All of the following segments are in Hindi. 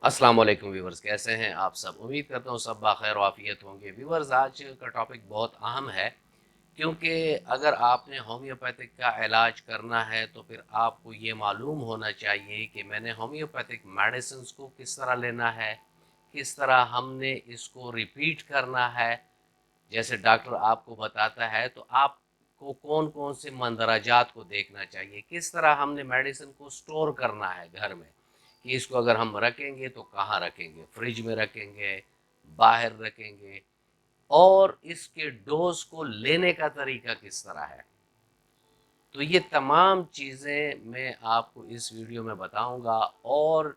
अस्सलाम वालेकुम व्यूवर्स, कैसे हैं आप सब। उम्मीद करता हूँ सब बाखैर वाफियत होंगे। व्यूवर्स, आज का टॉपिक बहुत अहम है क्योंकि अगर आपने होम्योपैथिक का इलाज करना है तो फिर आपको ये मालूम होना चाहिए कि मैंने होम्योपैथिक मेडिसिन को किस तरह लेना है, किस तरह हमने इसको रिपीट करना है। जैसे डॉक्टर आपको बताता है तो आपको कौन कौन से मंदराजात को देखना चाहिए, किस तरह हमने मेडिसिन को स्टोर करना है घर में, कि इसको अगर हम रखेंगे तो कहाँ रखेंगे, फ्रिज में रखेंगे, बाहर रखेंगे, और इसके डोज को लेने का तरीका किस तरह है। तो ये तमाम चीज़ें मैं आपको इस वीडियो में बताऊंगा, और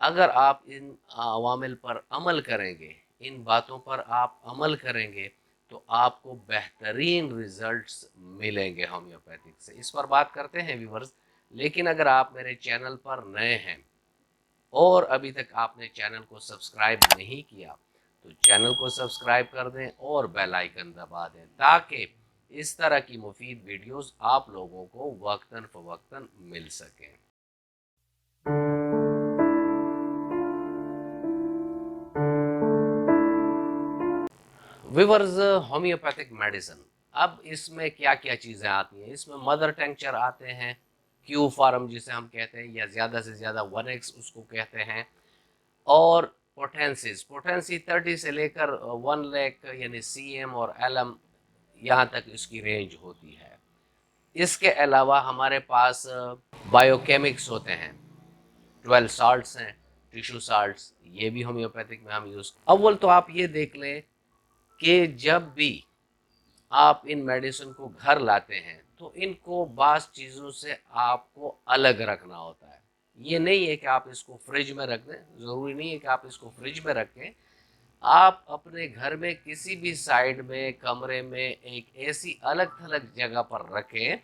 अगर आप इन अवामिल पर अमल करेंगे, इन बातों पर आप अमल करेंगे, तो आपको बेहतरीन रिजल्ट्स मिलेंगे होम्योपैथिक से। इस पर बात करते हैं व्यूवर्स। लेकिन अगर आप मेरे चैनल पर नए हैं और अभी तक आपने चैनल को सब्सक्राइब नहीं किया तो चैनल को सब्सक्राइब कर दें और बेल आइकन दबा दें, ताकि इस तरह की मुफीद वीडियोस आप लोगों को वक्तन फवक्तन मिल सकें। विवर्स, होम्योपैथिक मेडिसिन, अब इसमें क्या क्या चीज़ें आती हैं। इसमें मदर टेंचर आते हैं, क्यू फार्म जिसे हम कहते हैं, या ज़्यादा से ज़्यादा 1x उसको कहते हैं, और पोटेंसीज, पोटेंसी 30 से लेकर 1 लाख यानी CM और LM यहाँ तक इसकी रेंज होती है। इसके अलावा हमारे पास बायोकेमिक्स होते हैं, 12 साल्ट्स हैं, टिश्यू साल्ट्स, ये भी होम्योपैथिक में हम यूज़। अव्वल तो आप ये देख लें कि जब भी आप इन मेडिसिन को घर लाते हैं तो इनको बास चीज़ों से आपको अलग रखना होता है। ये नहीं है कि आप इसको फ्रिज में रख दें, ज़रूरी नहीं है कि आप इसको फ्रिज में रखें। आप अपने घर में किसी भी साइड में, कमरे में एक ऐसी अलग थलग जगह पर रखें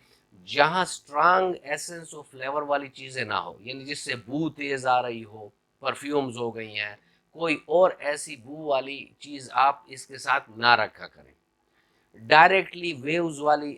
जहां स्ट्रांग एसेंस और फ्लेवर वाली चीज़ें ना हो, यानी जिससे बू तेज़ आ रही हो, परफ्यूम्स हो गई हैं, कोई और ऐसी बू वाली चीज़ आप इसके साथ ना रखा करें। डायरेक्टली वेव्स वाली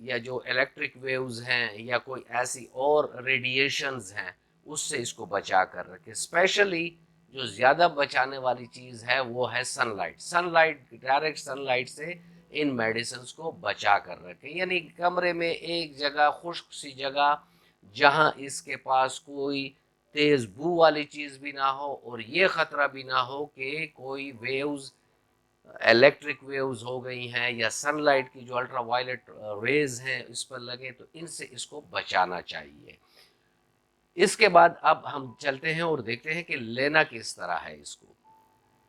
या जो इलेक्ट्रिक वेव्स हैं या कोई ऐसी और रेडिएशंस हैं, उससे इसको बचा कर रखें। स्पेशली जो ज़्यादा बचाने वाली चीज़ है वो है सनलाइट। सनलाइट, डायरेक्ट सनलाइट से इन मेडिसिन को बचा कर रखें, यानी कमरे में एक जगह, खुश्क सी जगह, जहां इसके पास कोई तेज़ बू वाली चीज़ भी ना हो और ये ख़तरा भी ना हो कि कोई वेव्स, इलेक्ट्रिक वेव्स हो गई हैं या सनलाइट की जो अल्ट्रा वायलेट रेज हैं इस पर लगे, तो इनसे इसको बचाना चाहिए। इसके बाद अब हम चलते हैं और देखते हैं कि लेना किस तरह है इसको।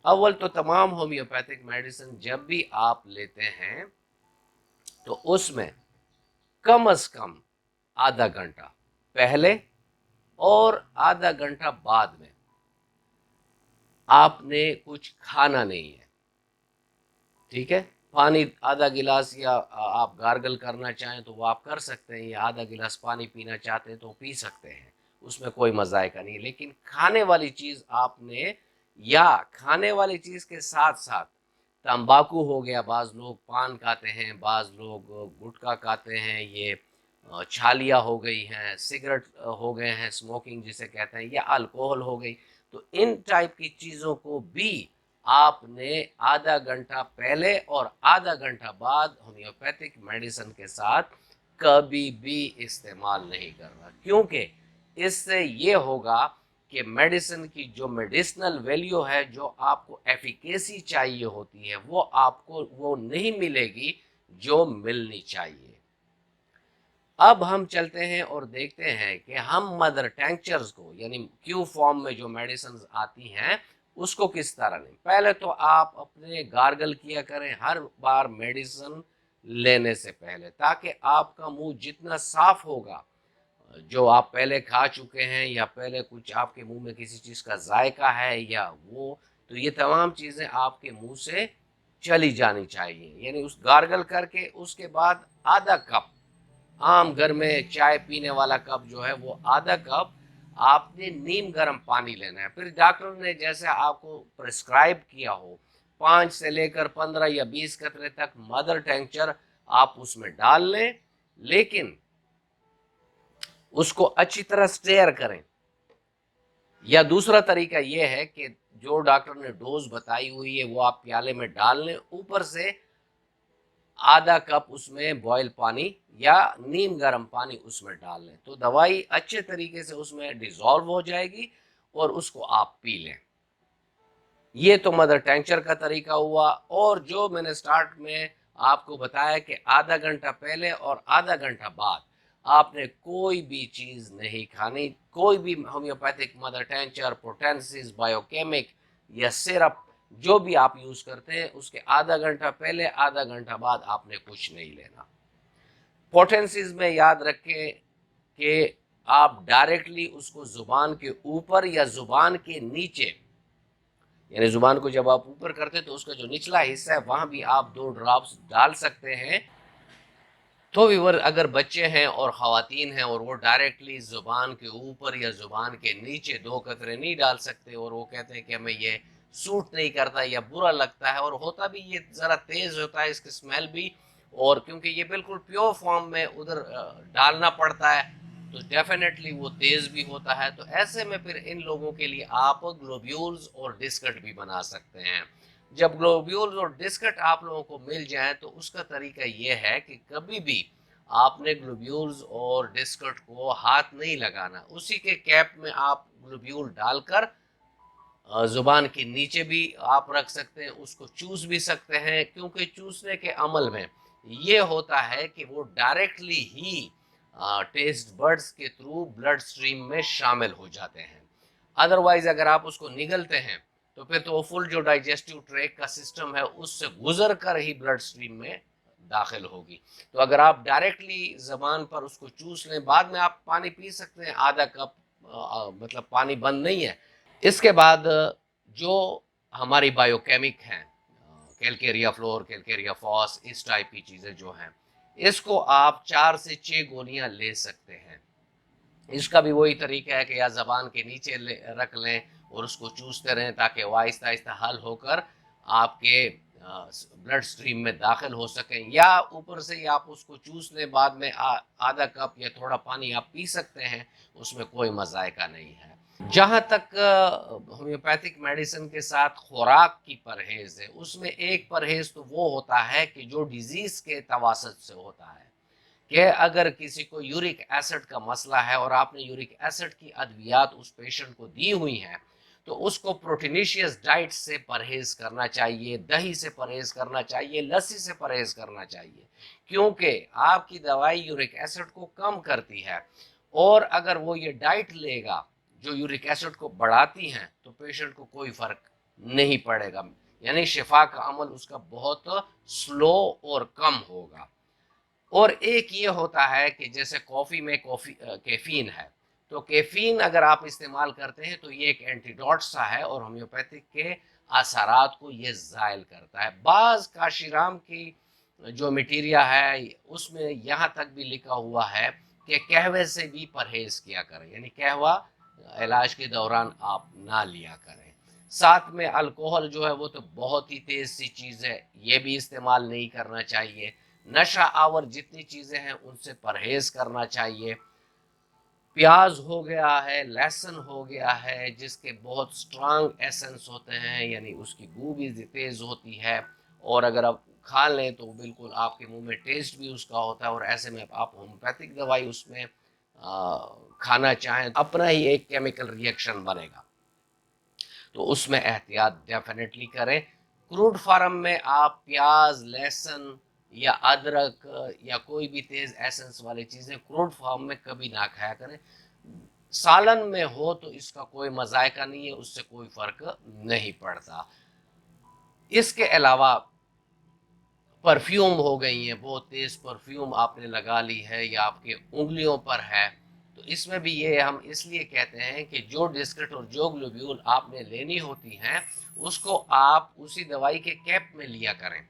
अव्वल तो तमाम होम्योपैथिक मेडिसिन जब भी आप लेते हैं तो उसमें कम से कम आधा घंटा पहले और आधा घंटा बाद में आपने कुछ खाना नहीं है। ठीक है, पानी आधा गिलास, या आप गार्गल करना चाहें तो वो आप कर सकते हैं, या आधा गिलास पानी पीना चाहते हैं तो पी सकते हैं, उसमें कोई मजायका नहीं। लेकिन खाने वाली चीज़ आपने, या खाने वाली चीज़ के साथ साथ तंबाकू हो गया, बाज़ लोग पान खाते हैं, बाज़ लोग गुटखा खाते हैं, ये छालियाँ हो गई हैं, सिगरेट हो गए हैं, स्मोकिंग जिसे कहते हैं, या अल्कोहल हो गई, तो इन टाइप की चीज़ों को भी आपने आधा घंटा पहले और आधा घंटा बाद होम्योपैथिक मेडिसिन के साथ कभी भी इस्तेमाल नहीं करना, क्योंकि इससे ये होगा कि मेडिसिन की जो मेडिसिनल वैल्यू है, जो आपको एफिकेसी चाहिए होती है, वो आपको वो नहीं मिलेगी जो मिलनी चाहिए। अब हम चलते हैं और देखते हैं कि हम मदर टेंचर्स को, यानी क्यू फॉर्म में जो मेडिसिन आती हैं, उसको किस तरह लें। पहले तो आप अपने गार्गल किया करें हर बार मेडिसिन लेने से पहले, ताकि आपका मुंह जितना साफ होगा, जो आप पहले खा चुके हैं या पहले कुछ आपके मुंह में किसी चीज़ का जायका है या वो, तो ये तमाम चीज़ें आपके मुंह से चली जानी चाहिए। यानी उस गार्गल करके उसके बाद आधा कप, आम घर में चाय पीने वाला कप जो है वो आधा कप आपने नीम गर्म पानी लेना है। फिर डॉक्टर ने जैसे आपको प्रिस्क्राइब किया हो, 5 से लेकर 15 या 20 कतरे तक मदर टेंचर आप उसमें डाल लें, लेकिन उसको अच्छी तरह स्टेयर करें, या दूसरा तरीका ये है कि जो डॉक्टर ने डोज बताई हुई है वो आप प्याले में डाल लें, ऊपर से आधा कप उसमें बॉयल पानी या नीम गर्म पानी उसमें डाल लें, तो दवाई अच्छे तरीके से उसमें डिसॉल्व हो जाएगी और उसको आप पी लें। ये तो मदर टेंचर का तरीका हुआ। और जो मैंने स्टार्ट में आपको बताया कि आधा घंटा पहले और आधा घंटा बाद आपने कोई भी चीज़ नहीं खानी, कोई भी होम्योपैथिक मदर टेंचर, पोटेंसिस, बायोकेमिक या सिरप जो भी आप यूज़ करते हैं उसके आधा घंटा पहले आधा घंटा बाद आपने कुछ नहीं लेना। पोटेंसिस में याद रखें कि आप डायरेक्टली उसको ज़ुबान के ऊपर या ज़ुबान के नीचे, यानी जुबान को जब आप ऊपर करते हैं तो उसका जो निचला हिस्सा है वहां भी आप 2 ड्रॉप्स डाल सकते हैं। तो व्यूअर, अगर बच्चे हैं और ख़वातीन हैं और वो डायरेक्टली ज़ुबान के ऊपर या ज़ुबान के नीचे 2 कतरे नहीं डाल सकते और वो कहते हैं कि हमें ये सूट नहीं करता या बुरा लगता है, और होता भी ये ज़रा तेज़ होता है इसकी स्मेल भी, और क्योंकि ये बिल्कुल प्योर फॉर्म में उधर डालना पड़ता है तो डेफिनेटली वो तेज़ भी होता है, तो ऐसे में फिर इन लोगों के लिए आप ग्लोब्यूल्स और डिस्कट भी बना सकते हैं। जब ग्लोब्यूल्स और डिस्कट आप लोगों को मिल जाए तो उसका तरीका ये है कि कभी भी आपने ग्लोब्यूल्स और डिस्कट को हाथ नहीं लगाना, उसी के कैप में आप ग्लोब्यूल डालकर जुबान के नीचे भी आप रख सकते हैं, उसको चूस भी सकते हैं, क्योंकि चूसने के अमल में ये होता है कि वो डायरेक्टली ही टेस्ट बर्ड्स के थ्रू ब्लड स्ट्रीम में शामिल हो जाते हैं। अदरवाइज अगर आप उसको निगलते हैं तो फिर तो वो फुल जो डाइजेस्टिव ट्रैक का सिस्टम है उससे गुजर कर ही ब्लड स्ट्रीम में दाखिल होगी। तो अगर आप डायरेक्टली जबान पर उसको चूस लें, बाद में आप पानी पी सकते हैं आधा कप, मतलब पानी बंद नहीं है। इसके बाद जो हमारी बायोकेमिक हैं, कैलकेरिया फ्लोर, कैलकेरिया फॉस, इस टाइप की चीज़ें जो हैं, इसको आप 4 से 6 गोलियां ले सकते हैं। इसका भी वही तरीका है कि या ज़बान के नीचे रख लें और उसको चूसते रहें ताकि वो आहिस्ता आहिस्ता हल होकर आपके ब्लड स्ट्रीम में दाखिल हो सकें, या ऊपर से ही आप उसको चूस लें, बाद में आधा कप या थोड़ा पानी आप पी सकते हैं, उसमें कोई मजायका नहीं है। जहाँ तक होम्योपैथिक मेडिसिन के साथ खुराक की परहेज है, उसमें एक परहेज तो वो होता है कि जो डिजीज के तवासत से होता है, कि अगर किसी को यूरिक एसिड का मसला है और आपने यूरिक एसिड की अद्वियात उस पेशेंट को दी हुई हैं, तो उसको प्रोटीनिशियस डाइट से परहेज करना चाहिए, दही से परहेज करना चाहिए, लस्सी से परहेज करना चाहिए, क्योंकि आपकी दवाई यूरिक एसिड को कम करती है। और अगर वो ये डाइट लेगा जो यूरिक एसिड को बढ़ाती हैं तो पेशेंट को कोई फर्क नहीं पड़ेगा, यानी शिफा का अमल उसका बहुत स्लो और कम होगा। और एक ये होता है कि जैसे कॉफ़ी में कैफीन है, तो कैफीन अगर आप इस्तेमाल करते हैं तो ये एक एंटीडोट सा है और होम्योपैथिक के असरात को ये ज़ायल करता है। बाज़ काशीराम की जो मटीरिया है उसमें यहाँ तक भी लिखा हुआ है कि कहवे से भी परहेज किया करें, यानी कहवा इलाज के दौरान आप ना लिया करें। साथ में अल्कोहल जो है वो तो बहुत ही तेज़ सी चीज़ है, ये भी इस्तेमाल नहीं करना चाहिए। नशा आवर जितनी चीज़ें हैं उनसे परहेज करना चाहिए। प्याज हो गया है, लहसुन हो गया है, जिसके बहुत स्ट्रांग एसेंस होते हैं, यानी उसकी बू भी तेज़ होती है, और अगर आप खा लें तो बिल्कुल आपके मुंह में टेस्ट भी उसका होता है, और ऐसे में आप होम्योपैथिक दवाई उसमें खाना चाहें अपना ही एक केमिकल रिएक्शन बनेगा, तो उसमें एहतियात डेफिनेटली करें। क्रूड फार्म में आप प्याज, लहसुन या अदरक या कोई भी तेज एसेंस वाली चीज़ें क्रूड फॉर्म में कभी ना खाया करें। सालन में हो तो इसका कोई मजायका नहीं है, उससे कोई फर्क नहीं पड़ता। इसके अलावा परफ्यूम हो गई हैं, बहुत तेज़ परफ्यूम आपने लगा ली है या आपके उंगलियों पर है, तो इसमें भी ये हम इसलिए कहते हैं कि जो डिस्क्रिट और जो ग्लोब्यूल आपने लेनी होती हैं उसको आप उसी दवाई के कैप में लिया करें,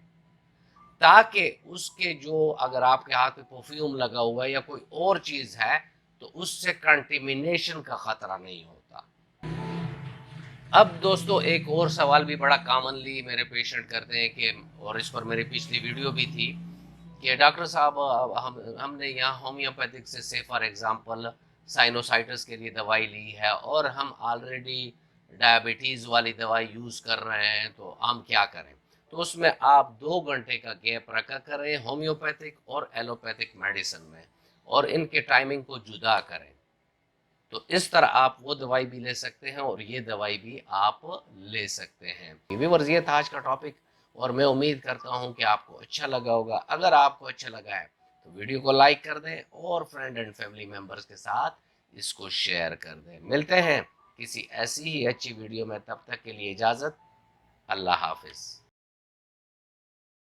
ताकि उसके जो अगर आपके हाथ पे परफ्यूम लगा हुआ है या कोई और चीज़ है तो उससे कंटेमिनेशन का ख़तरा नहीं होता। अब दोस्तों, एक और सवाल भी बड़ा कॉमनली मेरे पेशेंट करते हैं कि, और इस पर मेरी पिछली वीडियो भी थी, कि डॉक्टर साहब हमने यहाँ होम्योपैथिक से फॉर एग्जांपल साइनोसाइटिस के लिए दवाई ली है और हम ऑलरेडी डायबिटीज़ वाली दवाई यूज़ कर रहे हैं, तो हम क्या करें? तो उसमें आप 2 घंटे का गैप रखा करें होम्योपैथिक और एलोपैथिक मेडिसिन में, और इनके टाइमिंग को जुदा करें। तो इस तरह आप वो दवाई भी ले सकते हैं और ये दवाई भी आप ले सकते हैं। व्यूअर्स, ये था आज का टॉपिक और मैं उम्मीद करता हूँ कि आपको अच्छा लगा होगा। अगर आपको अच्छा लगा है तो वीडियो को लाइक कर दें और फ्रेंड एंड फैमिली मेंबर्स के साथ इसको शेयर कर दें। मिलते हैं किसी ऐसी ही अच्छी वीडियो में, तब तक के लिए इजाज़त। अल्लाह हाफिज़।